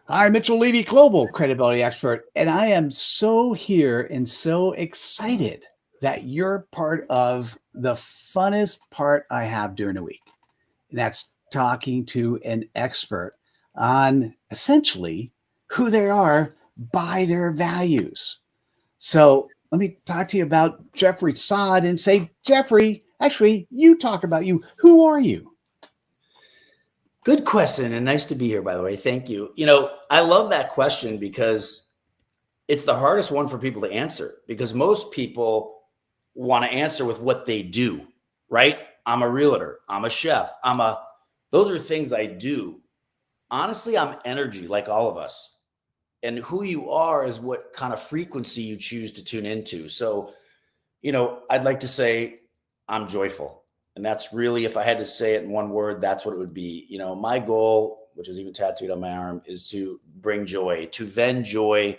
I'm Mitchell Levy, Global Credibility Expert, and I am so here and so excited that you're part of the funnest part I have during the week. And that's talking to an expert on essentially who they are by their values. So let me talk to you about Jeffrey Saad and say, Jeffrey, actually, you talk about you. Who are you? Good question, and nice to be here, by the way. Thank you. I love that question because it's the hardest one for people to answer, because most people want to answer with what they do, right? I'm a realtor. I'm a chef. Those are things I do. Honestly, I'm energy, like all of us. And who you are is what kind of frequency you choose to tune into. So, I'd like to say I'm joyful. And that's really, if I had to say it in one word, that's what it would be. My goal, which is even tattooed on my arm, is to bring joy, to vend joy.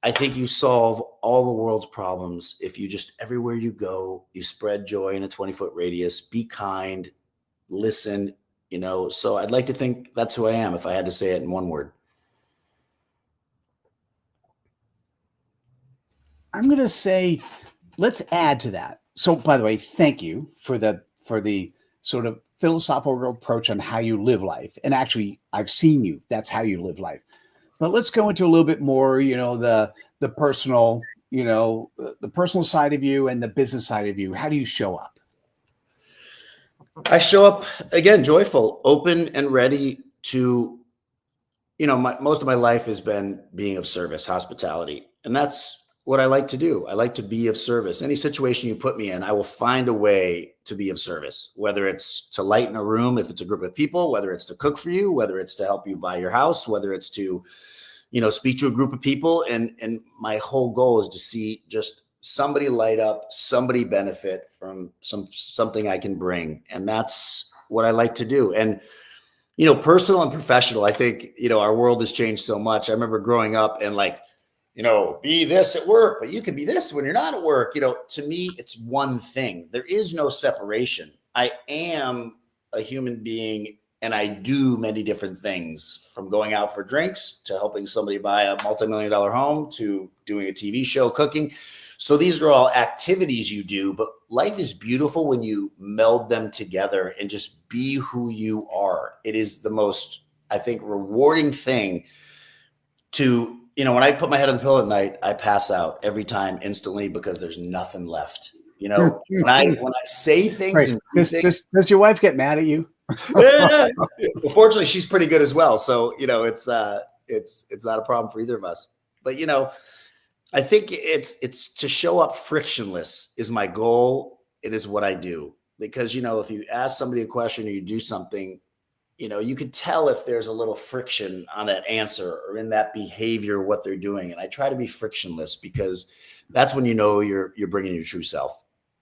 I think you solve all the world's problems if you just, everywhere you go, you spread joy in a 20-foot radius, be kind, listen, So I'd like to think that's who I am if I had to say it in one word. I'm going to say, let's add to that. So, by the way, thank you for the sort of philosophical approach on how you live life. And actually, I've seen you. That's how you live life. But let's go into a little bit more, the personal, the personal side of you and the business side of you. How do you show up? I show up, again, joyful, open and ready to, most of my life has been being of service, hospitality. And that's what I like to do. I like to be of service. Any situation you put me in, I will find a way to be of service, whether it's to lighten a room, if it's a group of people, whether it's to cook for you, whether it's to help you buy your house, whether it's to, speak to a group of people. And my whole goal is to see just somebody light up, somebody benefit from something I can bring. And that's what I like to do. And, personal and professional, I think, our world has changed so much. I remember growing up and be this at work, but you can be this when you're not at work. To me, it's one thing. There is no separation. I am a human being and I do many different things, from going out for drinks to helping somebody buy a multi-million-dollar home to doing a TV show, cooking. So these are all activities you do, but life is beautiful when you meld them together and just be who you are. It is the most, I think, rewarding thing to, when I put my head on the pillow at night, I pass out every time instantly because there's nothing left. When I say things, Right. and Does your wife get mad at you? well, fortunately, she's pretty good as well. So, it's not a problem for either of us. But, I think it's to show up frictionless is my goal. It is what I do. Because, if you ask somebody a question or you do something, you could tell if there's a little friction on that answer or in that behavior, what they're doing. And I try to be frictionless because that's when you're bringing your true self.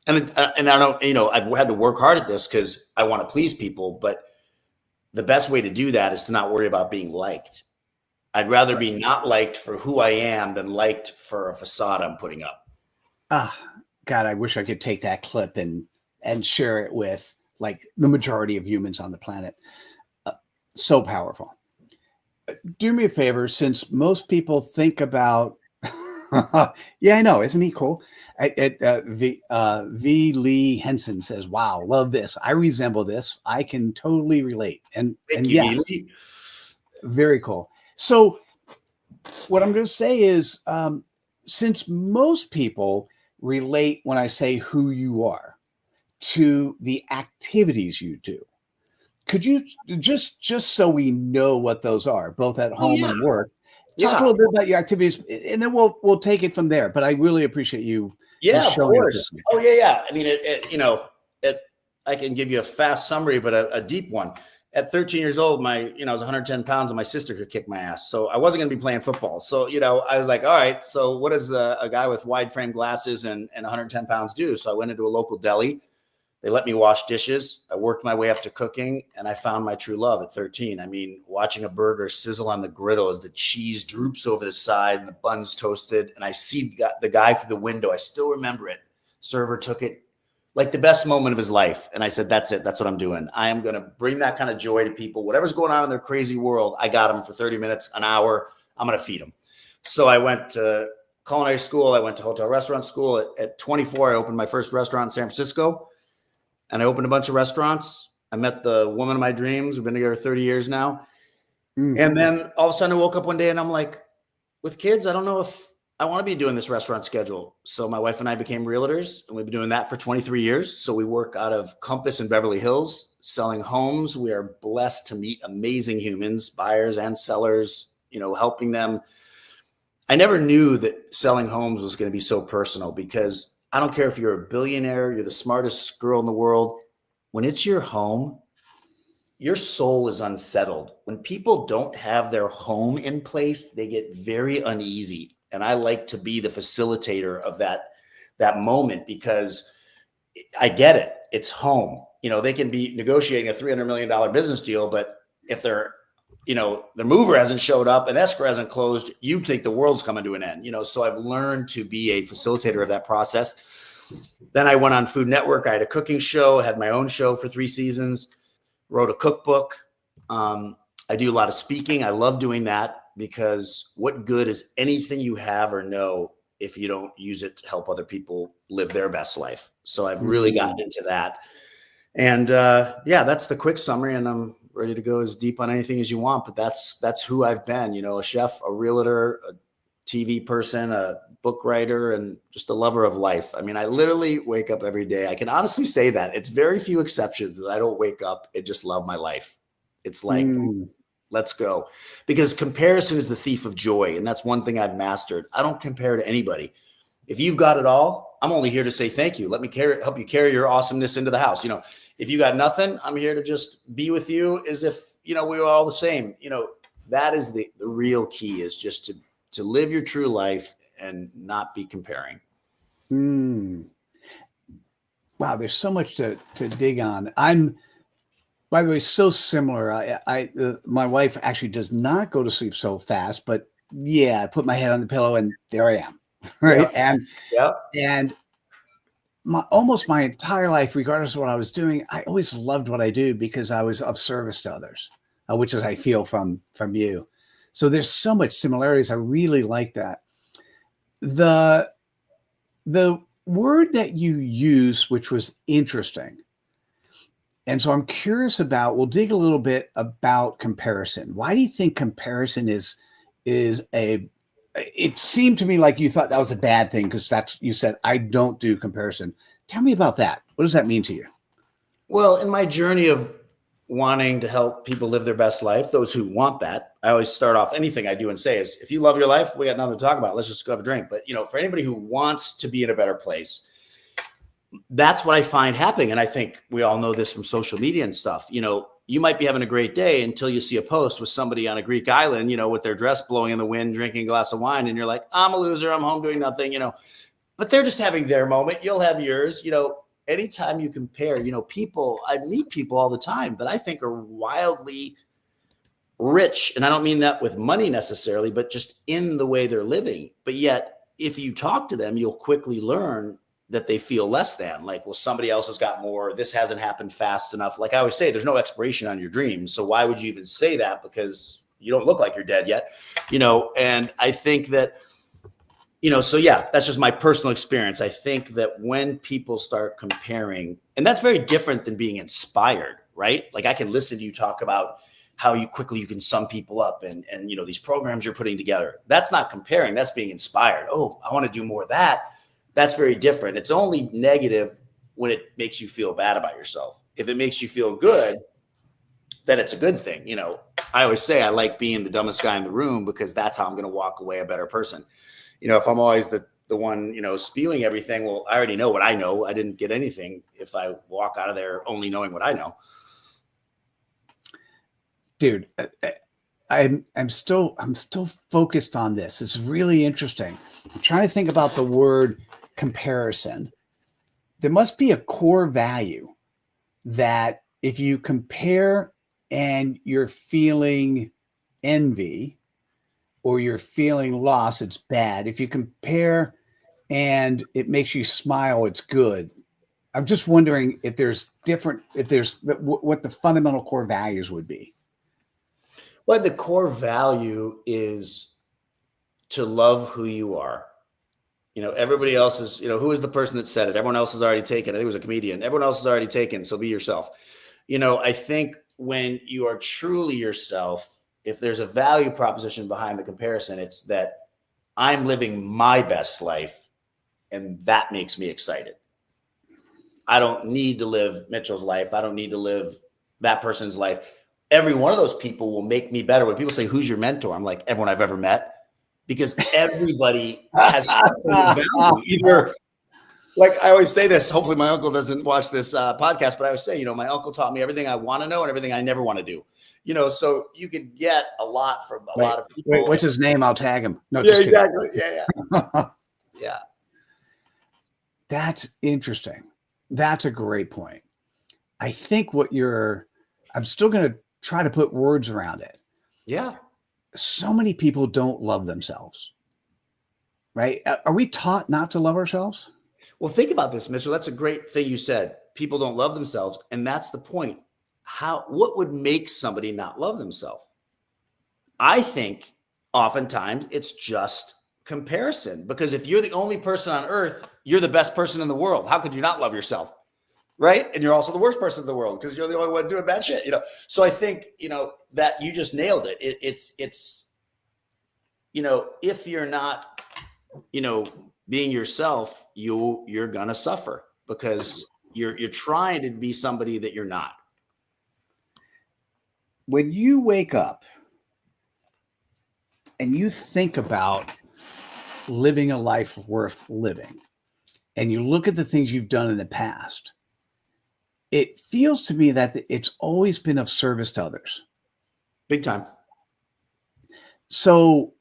And I don't, I've had to work hard at this because I want to please people. But the best way to do that is to not worry about being liked. I'd rather be not liked for who I am than liked for a facade I'm putting up. God, I wish I could take that clip and share it with like the majority of humans on the planet. So powerful. Do me a favor, since most people think about, yeah, I know, isn't he cool? V. Lee Henson says, "Wow, love this. I resemble this. I can totally relate." And yeah, very cool. So, what I'm going to say is, since most people relate when I say who you are to the activities you do, could you just so we know what those are, both at home and work, talk a little bit about your activities, and then we'll take it from there. But I really appreciate you. Yeah, of course. Oh yeah. I mean, I can give you a fast summary, but a deep one. At 13 years old, I was 110 pounds and my sister could kick my ass. So I wasn't going to be playing football. So, I was like, all right, so what does a guy with wide frame glasses and 110 pounds do? So I went into a local deli. They let me wash dishes. I worked my way up to cooking, and I found my true love at 13. I mean, watching a burger sizzle on the griddle as the cheese droops over the side and the bun's toasted, and I see the guy through the window. I still remember it. Server took it, like the best moment of his life. And I said, that's it. That's what I'm doing. I am going to bring that kind of joy to people. Whatever's going on in their crazy world, I got them for 30 minutes, an hour. I'm going to feed them. So I went to culinary school. I went to hotel restaurant school. At 24, I opened my first restaurant in San Francisco, and I opened a bunch of restaurants. I met the woman of my dreams. We've been together 30 years now. And then all of a sudden I woke up one day and I'm like, with kids, I don't know if I want to be doing this restaurant schedule. So my wife and I became realtors, and we've been doing that for 23 years. So we work out of Compass in Beverly Hills, selling homes. We are blessed to meet amazing humans, buyers and sellers, helping them. I never knew that selling homes was going to be so personal, because I don't care if you're a billionaire, you're the smartest girl in the world. When it's your home, your soul is unsettled. When people don't have their home in place, they get very uneasy. And I like to be the facilitator of that moment, because I get it. It's home. They can be negotiating a $300 million business deal, but if the mover hasn't showed up and escrow hasn't closed, you think the world's coming to an end. So I've learned to be a facilitator of that process. Then I went on Food Network. I had a cooking show, had my own show for 3 seasons. Wrote a cookbook. I do a lot of speaking. I love doing that, because what good is anything you have or know if you don't use it to help other people live their best life? So I've really gotten into that. And that's the quick summary, and I'm ready to go as deep on anything as you want, but that's who I've been, a chef, a realtor, a TV person, a book writer, and just a lover of life. I mean, I literally wake up every day. I can honestly say that it's very few exceptions that I don't wake up and just love my life. It's like, let's go. Because comparison is the thief of joy. And that's one thing I've mastered. I don't compare to anybody. If you've got it all, I'm only here to say thank you. Let me help you carry your awesomeness into the house. If you got nothing, I'm here to just be with you as if, we were all the same. That is the real key, is just to live your true life and not be comparing. Wow, there's so much to dig on. I'm, by the way, so similar. My wife actually does not go to sleep so fast, but I put my head on the pillow and there I am, right? And almost my entire life, regardless of what I was doing, I always loved what I do because I was of service to others, which is I feel from you. So there's so much similarities. I really like that. The word that you use, which was interesting. And so I'm curious we'll dig a little bit about comparison. Why do you think comparison it seemed to me like you thought that was a bad thing, because you said, I don't do comparison. Tell me about that. What does that mean to you? Well, in my journey of wanting to help people live their best life, those who want that, I always start off anything I do and say is, if you love your life, we got nothing to talk about. Let's just go have a drink. But, for anybody who wants to be in a better place, that's what I find happening. And I think we all know this from social media and stuff. You might be having a great day until you see a post with somebody on a Greek island, with their dress blowing in the wind, drinking a glass of wine. And you're like, I'm a loser. I'm home doing nothing, but they're just having their moment. You'll have yours. Anytime you compare, I meet people all the time that I think are wildly rich. And I don't mean that with money necessarily, but just in the way they're living. But yet, if you talk to them, you'll quickly learn that they feel less than. Like, well, somebody else has got more. This hasn't happened fast enough. Like I always say, there's no expiration on your dreams. So why would you even say that? Because you don't look like you're dead yet, and I think that, that's just my personal experience. I think that when people start comparing, and that's very different than being inspired, right? Like I can listen to you talk about how quickly you can sum people up and these programs you're putting together. That's not comparing. That's being inspired. Oh, I want to do more of that. That's very different. It's only negative when it makes you feel bad about yourself. If it makes you feel good, then it's a good thing. I always say I like being the dumbest guy in the room, because that's how I'm going to walk away a better person. If I'm always the one, spewing everything, well, I already know what I know. I didn't get anything if I walk out of there only knowing what I know. Dude, I'm still focused on this. It's really interesting. I'm trying to think about the word comparison. There must be a core value that if you compare and you're feeling envy or you're feeling loss, it's bad. If you compare and it makes you smile, it's good. I'm just wondering if there's what the fundamental core values would be. Well, the core value is to love who you are. Everybody else is, who is the person that said it? Everyone else has already taken. I think it was a comedian. Everyone else has already taken. So be yourself. I think when you are truly yourself, if there's a value proposition behind the comparison, it's that I'm living my best life, and that makes me excited. I don't need to live Mitchell's life. I don't need to live that person's life. Every one of those people will make me better. When people say, who's your mentor? I'm like, everyone I've ever met, because everybody has something of value. Either, like I always say this, hopefully my uncle doesn't watch this podcast, but I always say, my uncle taught me everything I want to know and everything I never want to do. So you could get a lot from a lot of people. Wait, what's his name? I'll tag him. No, yeah, exactly. Yeah. Yeah. That's interesting. That's a great point. I think I'm still going to try to put words around it. Yeah. So many people don't love themselves, right? Are we taught not to love ourselves? Well, think about this, Mitchell. That's a great thing you said. People don't love themselves. And that's the point. What would make somebody not love themselves? I think oftentimes it's just comparison, because if you're the only person on earth, you're the best person in the world. How could you not love yourself? Right. And you're also the worst person in the world because you're the only one doing bad shit, So I think, that you just nailed it. It's, if you're not, being yourself, you're going to suffer because you're trying to be somebody that you're not. When you wake up and you think about living a life worth living, and you look at the things you've done in the past, it feels to me that it's always been of service to Big time. So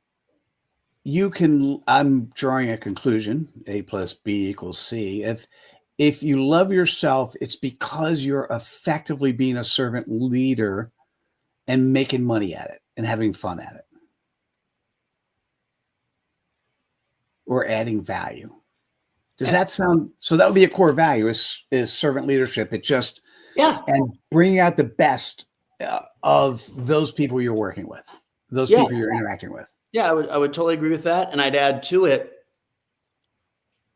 I'm drawing a conclusion, A plus B equals C. If you love yourself, it's because you're effectively being a servant leader and making money at it and having fun at it. Or adding value. Does that sound, so that would be a core value is servant leadership. It just, and bringing out the best of those people you're working with, those people you're interacting with. Yeah, I would totally agree with that. And I'd add to it,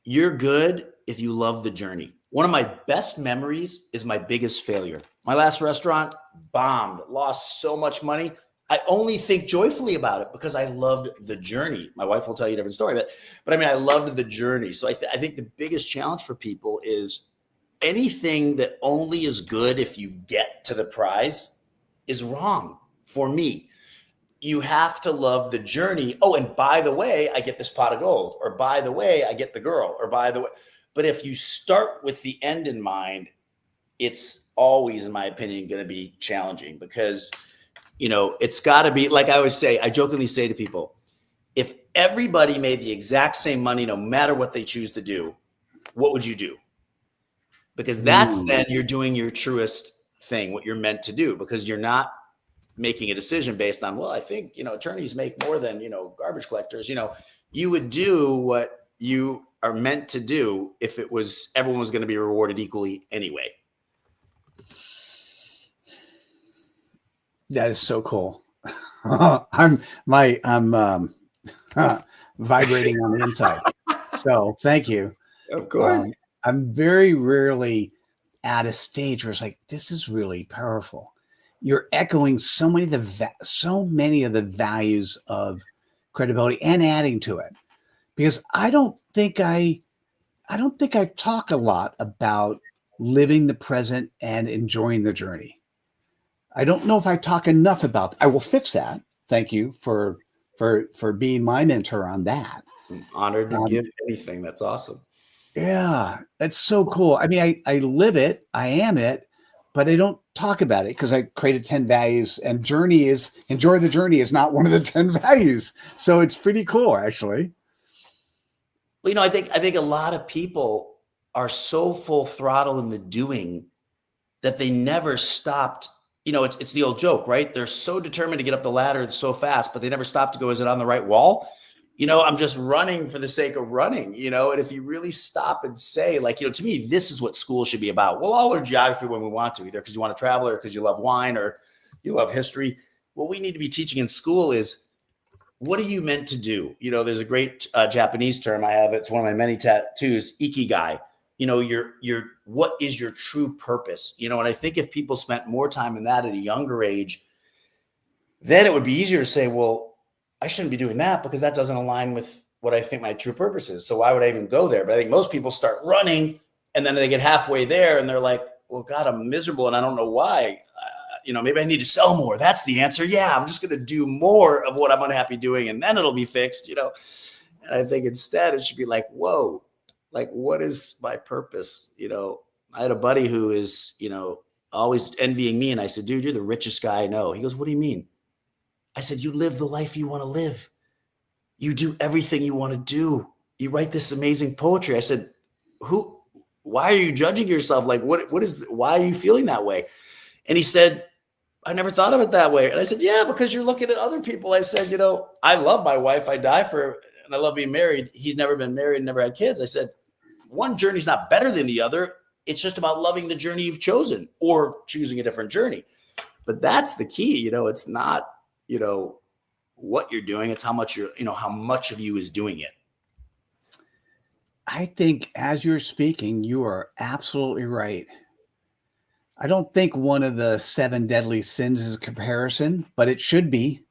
you're good if you love the journey. One of my best memories is my biggest failure. My last restaurant bombed, lost so much money. I only think joyfully about it because I loved the journey. My wife will tell you a different story, but I mean, I loved the journey. So I think the biggest challenge for people is anything that only is good if you get to the prize is wrong for me. You have to love the journey. Oh, and by the way, I get this pot of gold, or by the way, I get the girl, or by the way. But if you start with the end in mind, it's always, in my opinion, going to be challenging because it's got to be, like I always say, I jokingly say to people, if everybody made the exact same money, no matter what they choose to do, what would you do? Because that's then you're doing your truest thing, what you're meant to do, because you're not making a decision based on, well, I think, attorneys make more than, garbage collectors. You would do what you are meant to do if everyone was going to be rewarded equally anyway. That is so cool. I'm vibrating on the inside. So thank you. Of course. I'm very rarely at a stage where it's like, this is really powerful. You're echoing so many of the values of credibility and adding to it, because I don't think I talk a lot about living the present and enjoying the journey. I don't know if I talk enough about that. I will fix that. Thank you for being my mentor on that. I'm honored to give anything. That's awesome. Yeah, that's so cool. I mean, I live it, I am it, but I don't talk about it because I created 10 values, and enjoy the journey is not one of the 10 values. So it's pretty cool, actually. Well, I think a lot of people are so full throttle in the doing that they never stopped. It's the old joke, right? They're so determined to get up the ladder so fast, but they never stop to go, is it on the right wall? I'm just running for the sake of running, and if you really stop and say, like, to me, this is what school should be about. We'll all learn geography when we want to, either because you want to travel or because you love wine or you love history. What we need to be teaching in school is, what are you meant to do? There's a great Japanese term I have. It's one of my many tattoos, ikigai. What is your true purpose? And I think if people spent more time in that at a younger age, then it would be easier to say, well, I shouldn't be doing that because that doesn't align with what I think my true purpose is. So why would I even go there? But I think most people start running and then they get halfway there and they're like, well, God, I'm miserable and I don't know why. Maybe I need to sell more. That's the answer. Yeah, I'm just going to do more of what I'm unhappy doing and then it'll be fixed, And I think instead it should be like, whoa, like, what is my purpose? I had a buddy who is, always envying me. And I said, dude, you're the richest guy I know. He goes, what do you mean? I said, you live the life you want to live. You do everything you want to do. You write this amazing poetry. I said, why are you judging yourself? Like, why are you feeling that way? And he said, I never thought of it that way. And I said, yeah, because you're looking at other people. I said, I love my wife. I die for her and I love being married. He's never been married and never had kids. I said, one journey's not better than the other. It's just about loving the journey you've chosen or choosing a different journey. But that's the key. It's not, what you're doing. It's how much how much of you is doing it. I think as you're speaking, you are absolutely right. I don't think one of the 7 deadly sins is comparison, but it should be.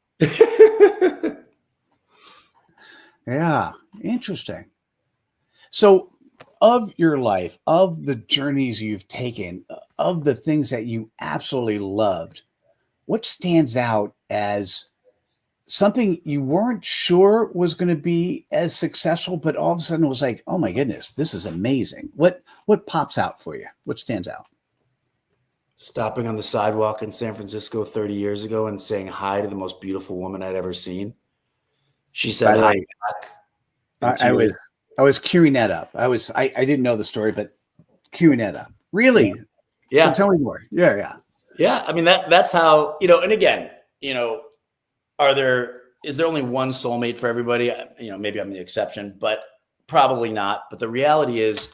Yeah. Interesting. So of your life, of the journeys you've taken, of the things that you absolutely loved, what stands out as something you weren't sure was going to be as successful, but all of a sudden was like, oh my goodness, this is amazing. What pops out for you? What stands out? Stopping on the sidewalk in San Francisco 30 years ago and saying hi to the most beautiful woman I'd ever seen. She said hi back. I was queuing that up. I didn't know the story, but queuing that up. Really? Yeah. So tell me more. Yeah. Yeah. I mean, that's how, and again, is there only one soulmate for everybody? Maybe I'm the exception, but probably not. But the reality is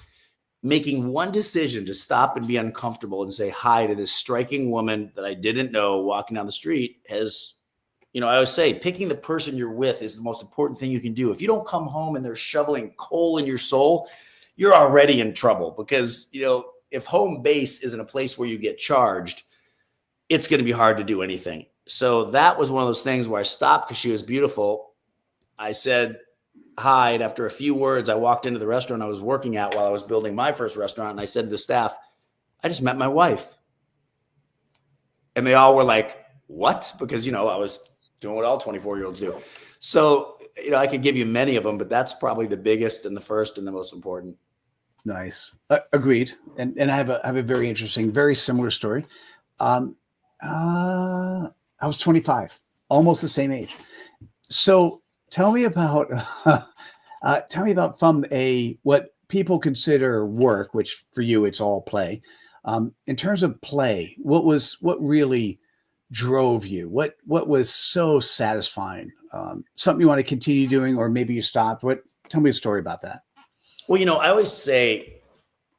making one decision to stop and be uncomfortable and say hi to this striking woman that I didn't know walking down the street has, I always say picking the person you're with is the most important thing you can do. If you don't come home and they're shoveling coal in your soul, you're already in trouble because, if home base isn't a place where you get charged, it's going to be hard to do anything. So that was one of those things where I stopped because she was beautiful. I said hi, and after a few words, I walked into the restaurant I was working at while I was building my first restaurant, and I said to the staff, I just met my wife. And they all were like, what? Because, I was doing what all 24-year-olds do. So, I could give you many of them, but that's probably the biggest and the first and the most important. Nice. Agreed. And I have a very interesting, very similar story. I was 25, almost the same age. So tell me about from what people consider work, which for you it's all play. In terms of play, what really drove you? What was so satisfying? Something you want to continue doing, or maybe you stopped? Tell me a story about that. Well, I always say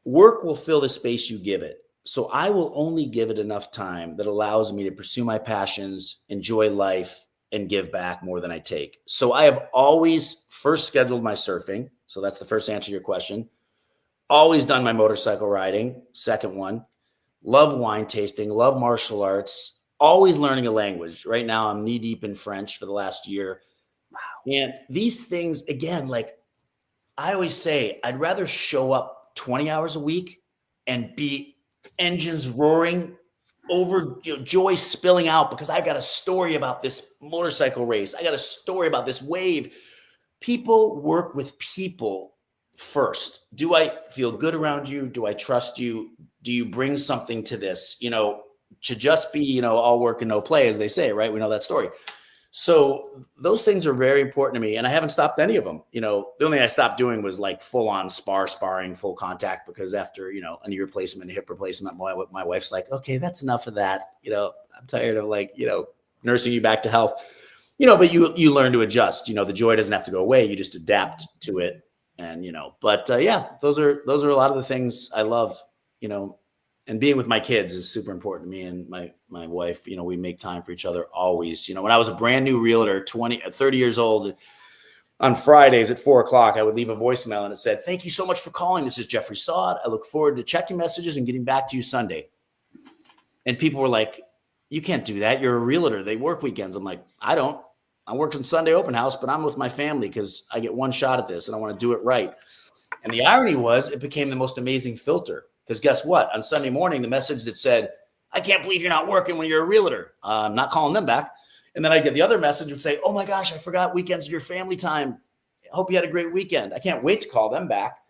work will fill the space you give it. So I will only give it enough time that allows me to pursue my passions, enjoy life, and give back more than I take. So I have always first scheduled my surfing. So that's the first answer to your question. Always done my motorcycle riding. Second one. Love wine tasting, love martial arts, always learning a language. Right now I'm knee deep in French for the last year. Wow. And these things, again, like I always say, I'd rather show up 20 hours a week and be engines roaring over, joy spilling out because I've got a story about this motorcycle race. I got a story about this wave. People work with people first. Do I feel good around you? Do I trust you? Do you bring something to this? To just be, all work and no play, as they say, right? We know that story. So those things are very important to me, and I haven't stopped any of them. The only thing I stopped doing was like full on sparring, full contact, because after, a knee replacement, a hip replacement, my wife's like, okay, that's enough of that. I'm tired of nursing you back to health. but you learn to adjust. The joy doesn't have to go away. You just adapt to it. And, but yeah, those are a lot of the things I love, and being with my kids is super important to me and my wife. We make time for each other always. When I was a brand new realtor, 30 years old, on Fridays at 4:00, I would leave a voicemail and it said, "Thank you so much for calling. This is Jeffrey Saad. I look forward to checking messages and getting back to you Sunday." And people were like, "You can't do that. You're a realtor. They work weekends." I'm like, "I don't. I work in Sunday open house, but I'm with my family because I get one shot at this and I want to do it right." And the irony was it became the most amazing filter, because guess what? On Sunday morning, the message that said, "I can't believe you're not working when you're a realtor," I'm not calling them back. And then I get the other message would say, "Oh my gosh, I forgot weekends are your family time. I hope you had a great weekend." I can't wait to call them back.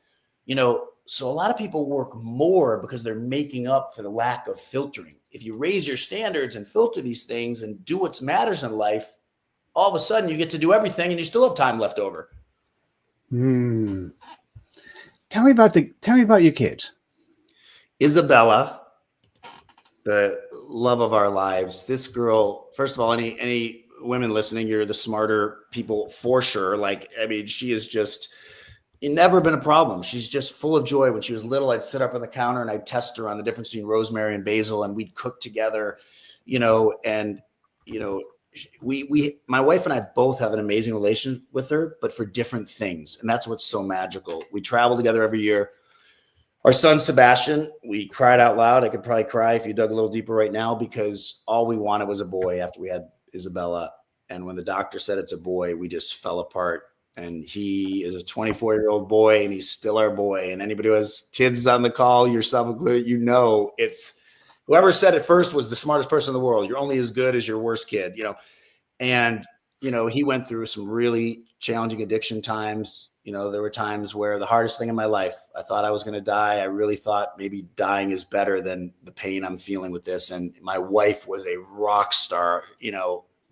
So a lot of people work more because they're making up for the lack of filtering. If you raise your standards and filter these things and do what matters in life, all of a sudden you get to do everything and you still have time left over. Tell me about your kids. Isabella, the love of our lives. This girl, first of all, any women listening, you're the smarter people for sure. She is just never been a problem. She's just full of joy. When she was little, I'd sit up on the counter and I'd test her on the difference between rosemary and basil, and we'd cook together, my wife and I both have an amazing relation with her, but for different things. And that's what's so magical. We travel together every year. Our son, Sebastian, we cried out loud. I could probably cry if you dug a little deeper right now, because all we wanted was a boy after we had Isabella. And when the doctor said it's a boy, we just fell apart. And he is a 24-year-old boy, and he's still our boy. And anybody who has kids on the call, yourself included, it's whoever said it first was the smartest person in the world. You're only as good as your worst kid, And, he went through some really challenging addiction times. There were times where the hardest thing in my life, I thought I was going to die. I really thought maybe dying is better than the pain I'm feeling with this. And my wife was a rock star,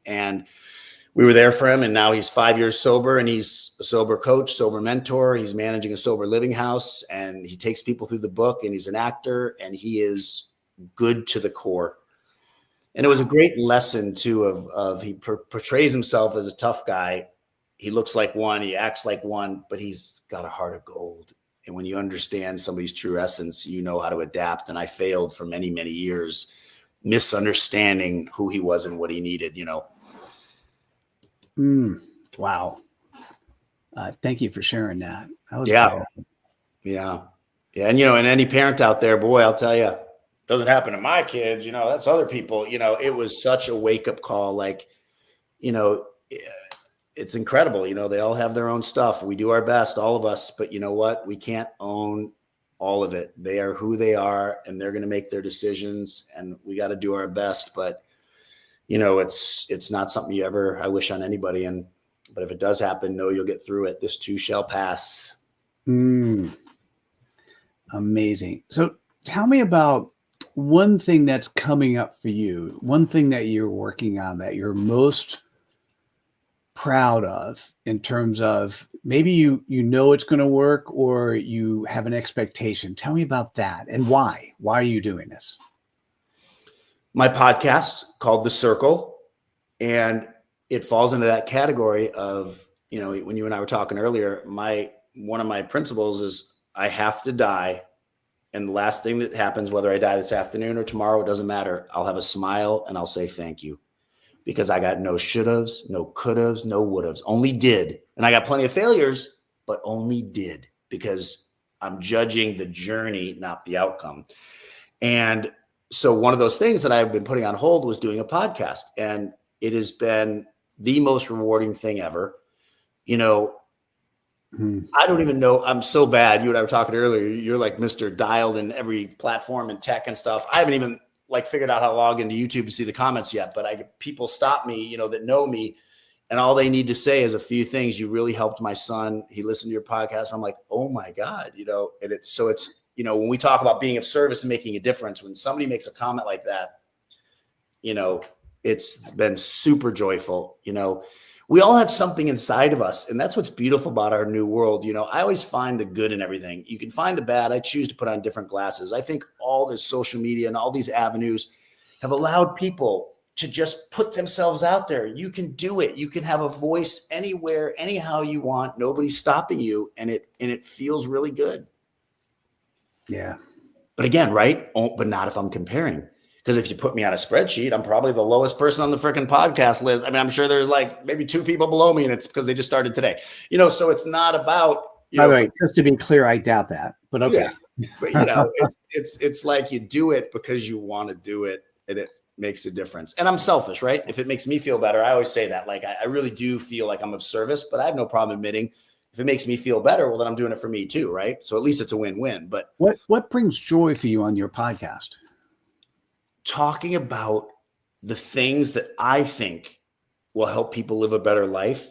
and we were there for him. And now he's 5 years sober, and he's a sober coach, sober mentor. He's managing a sober living house, and he takes people through the book, and he's an actor, and he is good to the core. And it was a great lesson too of he portrays himself as a tough guy. He looks like one, he acts like one, but he's got a heart of gold. And when you understand somebody's true essence, you know how to adapt. And I failed for many, many years, misunderstanding who he was and what he needed, Wow. Thank you for sharing that. That was cool. Yeah. And, and any parent out there, boy, I'll tell you, doesn't happen to my kids, that's other people, it was such a wake-up call. It's incredible. They all have their own stuff. We do our best, all of us, but you know what? We can't own all of it. They are who they are, and they're going to make their decisions, and we got to do our best. But, it's not something I wish on anybody. But if it does happen, know you'll get through it. This too shall pass. Amazing. So tell me about one thing that's coming up for you, one thing that you're working on that you're most proud of, in terms of maybe you know it's going to work, or you have an expectation. Tell me about that, and why are you doing this? My podcast called The Circle, and it falls into that category of, when you and I were talking earlier, one of my principles is I have to die. And the last thing that happens, whether I die this afternoon or tomorrow, it doesn't matter. I'll have a smile and I'll say thank you, because I got no should'ves, no could'ves, no would'ves, only did. And I got plenty of failures, but only did, because I'm judging the journey, not the outcome. And so one of those things that I've been putting on hold was doing a podcast, and it has been the most rewarding thing ever. I don't even know. I'm so bad. You and I were talking earlier. You're like Mr. Dialed in every platform and tech and stuff. I haven't even figured out how to log into YouTube to see the comments yet, but people stop me, that know me, and all they need to say is a few things. You really helped my son. He listened to your podcast. I'm like, oh my God, and it's, when we talk about being of service and making a difference, when somebody makes a comment like that, it's been super joyful. We all have something inside of us, and that's what's beautiful about our new world. I always find the good in everything. You can find the bad. I choose to put on different glasses. I think all this social media and all these avenues have allowed people to just put themselves out there. You can do it. You can have a voice anywhere, anyhow you want. Nobody's stopping you. And it feels really good. Yeah. But again, right? But not if I'm comparing. Because if you put me on a spreadsheet, I'm probably the lowest person on the freaking podcast list. I mean, I'm sure there's like maybe 2 people below me, and it's because they just started today. So it's not about, by the way, just to be clear, I doubt that, but okay. Yeah. But it's like you do it because you want to do it, and it makes a difference. And I'm selfish, right? If it makes me feel better, I always say that. Like I really do feel like I'm of service, but I have no problem admitting if it makes me feel better, well, then I'm doing it for me too, right? So at least it's a win-win. But what brings joy for you on your podcast? Talking about the things that I think will help people live a better life.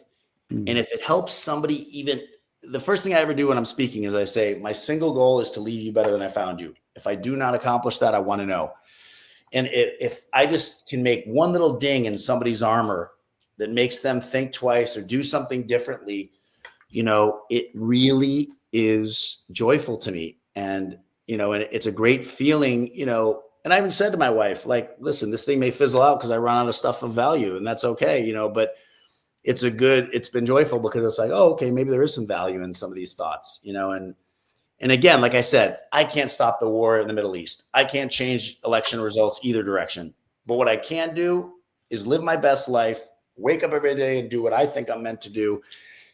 And if it helps somebody, even the first thing I ever do when I'm speaking is I say, my single goal is to leave you better than I found you. If I do not accomplish that, I want to know. And if I just can make one little ding in somebody's armor that makes them think twice or do something differently, it really is joyful to me. And, and it's a great feeling, and I even said to my wife, like, listen, this thing may fizzle out because I run out of stuff of value, and that's okay, but it's been joyful because it's like, oh, okay, maybe there is some value in some of these thoughts, and again, like I said, I can't stop the war in the Middle East. I can't change election results either direction. But what I can do is live my best life, wake up every day and do what I think I'm meant to do.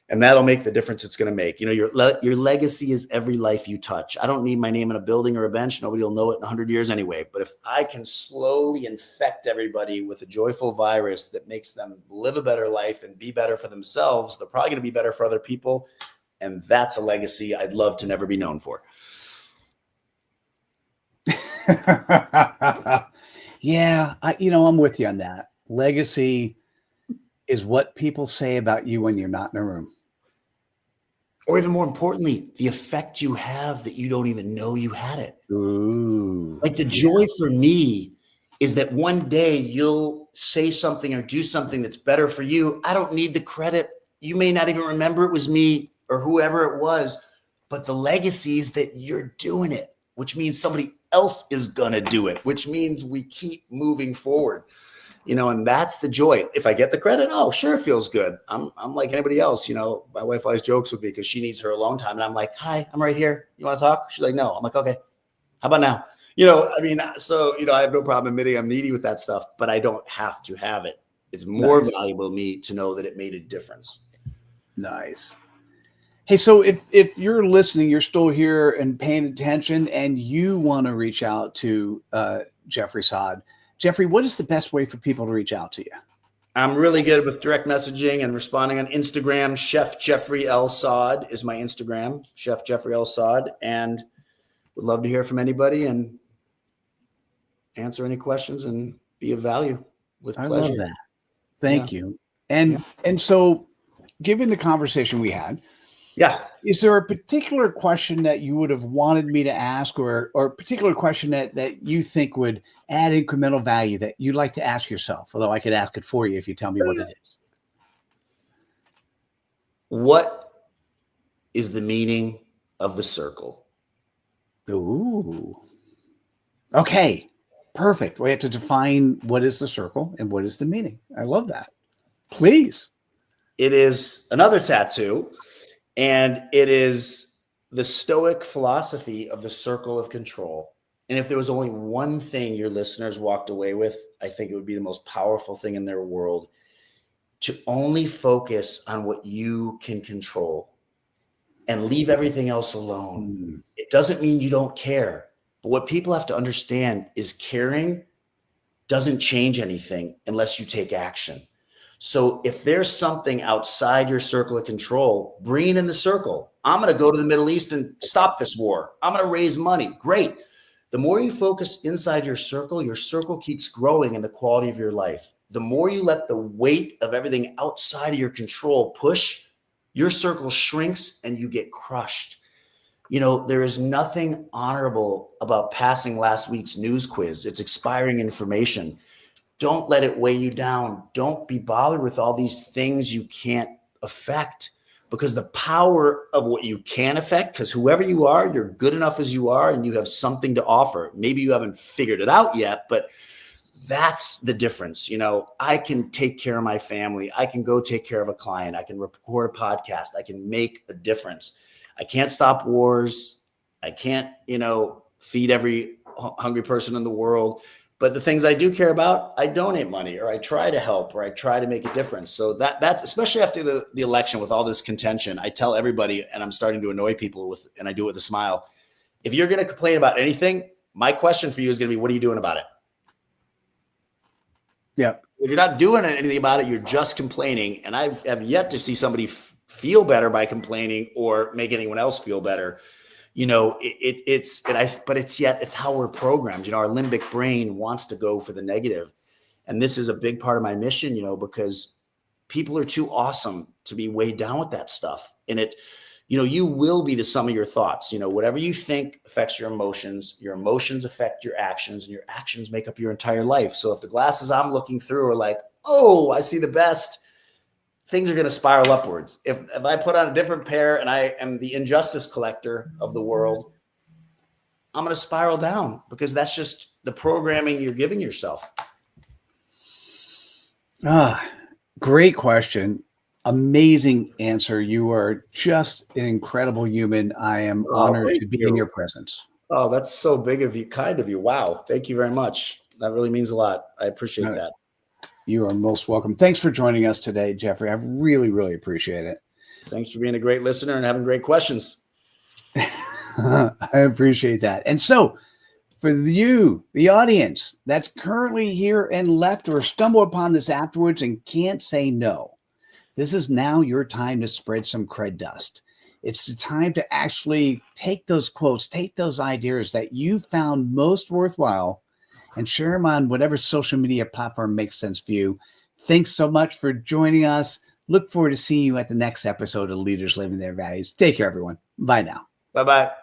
And that'll make the difference it's going to make. Your legacy is every life you touch. I don't need my name in a building or a bench. Nobody will know it in 100 years anyway. But if I can slowly infect everybody with a joyful virus that makes them live a better life and be better for themselves, they're probably going to be better for other people. And that's a legacy I'd love to never be known for. Yeah, I'm with you on that. Legacy is what people say about you when you're not in a room. Or even more importantly, the effect you have that you don't even know you had it. Ooh, like the joy for me is that one day you'll say something or do something that's better for you. I don't need the credit. You may not even remember it was me or whoever it was, but the legacy is that you're doing it, which means somebody else is going to do it, which means we keep moving forward. And that's the joy. If I get the credit, oh, sure, it feels good. I'm like anybody else. My wife always jokes with me because she needs her alone time. And I'm like, hi, I'm right here. You want to talk? She's like, no. I'm like, okay, how about now? I have no problem admitting I'm needy with that stuff, but I don't have to have it. It's more valuable to me to know that it made a difference. Nice. Hey, so if you're listening, you're still here and paying attention, and you want to reach out to Jeffrey Saad. Jeffrey, what is the best way for people to reach out to you? I'm really good with direct messaging and responding on Instagram. Chef Jeffrey L. Saad is my Instagram, Chef Jeffrey L. Saad, and would love to hear from anybody and answer any questions and be of value with pleasure. I love that. Thank you. And so, given the conversation we had, is there a particular question that you would have wanted me to ask, or a particular question that you think would add incremental value that you'd like to ask yourself? Although I could ask it for you if you tell me what it is. What is the meaning of the circle? Ooh. Okay. Perfect. We have to define what is the circle and what is the meaning. I love that. Please. It is another tattoo. And it is the Stoic philosophy of the circle of control. And if there was only one thing your listeners walked away with, I think it would be the most powerful thing in their world, to only focus on what you can control and leave everything else alone. It doesn't mean you don't care. But what people have to understand is caring doesn't change anything unless you take action. So if there's something outside your circle of control, bring it in the circle. I'm going to go to the Middle East and stop this war. I'm going to raise money. Great. The more you focus inside your circle keeps growing in the quality of your life. The more you let the weight of everything outside of your control push, your circle shrinks and you get crushed. There is nothing honorable about passing last week's news quiz. It's expiring information. Don't let it weigh you down. Don't be bothered with all these things you can't affect, because the power of what you can affect, because whoever you are, you're good enough as you are and you have something to offer. Maybe you haven't figured it out yet, but That's the difference. I can take care of my family. I can go take care of a client. I can record a podcast. I can make a difference. I can't stop wars. I can't, feed every hungry person in the world. But the things I do care about, I donate money, or I try to help, or I try to make a difference. So that's especially after the election with all this contention, I tell everybody, and I'm starting to annoy people and I do it with a smile. If you're going to complain about anything, my question for you is going to be, what are you doing about it? Yeah. If you're not doing anything about it, you're just complaining. And I have yet to see somebody feel better by complaining or make anyone else feel better. It's how we're programmed. Our limbic brain wants to go for the negative. And this is a big part of my mission, because people are too awesome to be weighed down with that stuff. And you will be the sum of your thoughts. Whatever you think affects your emotions affect your actions, and your actions make up your entire life. So if the glasses I'm looking through are like, oh, I see the best, things are going to spiral upwards. If I put on a different pair and I am the injustice collector of the world, I'm going to spiral down, because that's just the programming you're giving yourself. Great question. Amazing answer. You are just an incredible human. I am honored to be in your presence. Oh, that's so big of you, kind of you. Wow. Thank you very much. That really means a lot. I appreciate that. You are most welcome. Thanks for joining us today, Jeffrey. I really, really appreciate it. Thanks for being a great listener and having great questions. I appreciate that. And so for you, the audience that's currently here and left or stumbled upon this afterwards and can't say no, this is now your time to spread some cred dust. It's the time to actually take those quotes, take those ideas that you found most worthwhile, and share them on whatever social media platform makes sense for you. Thanks so much for joining us. Look forward to seeing you at the next episode of Leaders Living Their Values. Take care, everyone. Bye now. Bye-bye.